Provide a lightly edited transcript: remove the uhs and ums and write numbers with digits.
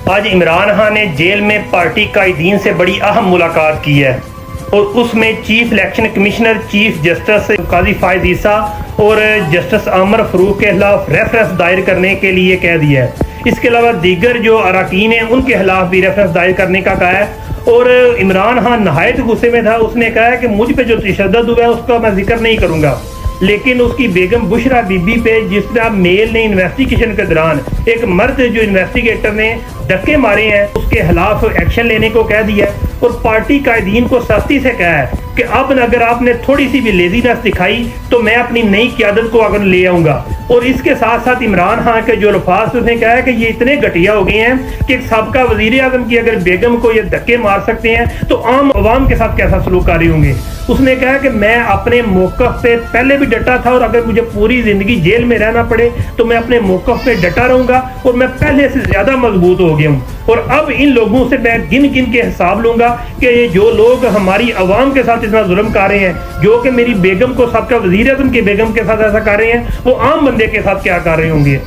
آج عمران خان نے جیل میں پارٹی قائدین سے بڑی اہم ملاقات کی ہے اور اس میں chief election commissioner, chief justice قاضی فائز عیسیٰ اور جسٹس عامر فاروق کے خلاف ریفرنس دائر کرنے کے لیے کہہ دیا ہے۔ اس کے علاوہ دیگر جو اراکین ہیں ان کے خلاف بھی ریفرنس دائر کرنے کا کہا ہے۔ اور عمران خان نہایت غصے میں تھا، اس نے کہا ہے کہ مجھ پہ جو تشدد ہوا ہے اس کا میں ذکر نہیں کروں گا، لیکن اس کی بیگم بشرا بی بی پہ جس طرح میل نے انویسٹیگیشن کے دوران ایک مرد جو انویسٹیگیٹر نے دھکے مارے ہیں اس کے خلاف ایکشن لینے کو کہہ دیا ہے اور پارٹی قائدین کو سختی سے کہا ہے کہ اب اگر آپ نے تھوڑی سی بھی لیزینس دکھائی تو میں اپنی نئی قیادت کو اگر لے آؤں گا۔ اور اس کے ساتھ ساتھ عمران خان کے جو الفاظ اس نے کہا ہے کہ یہ اتنے گھٹیا ہو گئے ہیں کہ ایک سابقہ وزیر اعظم کی اگر بیگم کو یہ دھکے مار سکتے ہیں تو عام عوام کے ساتھ کیسا سلوک کاری ہوں گے۔ اس نے کہا کہ میں اپنے موقف پہ پہلے بھی ڈٹا تھا اور اگر مجھے پوری زندگی جیل میں رہنا پڑے تو میں اپنے موقف پہ ڈٹا رہوں گا اور میں پہلے سے زیادہ مضبوط ہو گیا ہوں، اور اب ان لوگوں سے میں گن گن کے حساب لوں گا کہ یہ جو لوگ ہماری عوام کے ساتھ اتنا ظلم کر رہے ہیں، جو کہ میری بیگم کو سابقہ وزیر اعظم کی بیگم کے ساتھ ایسا کر رہے ہیں، وہ عام بندے کے ساتھ کیا کر رہے ہوں گے۔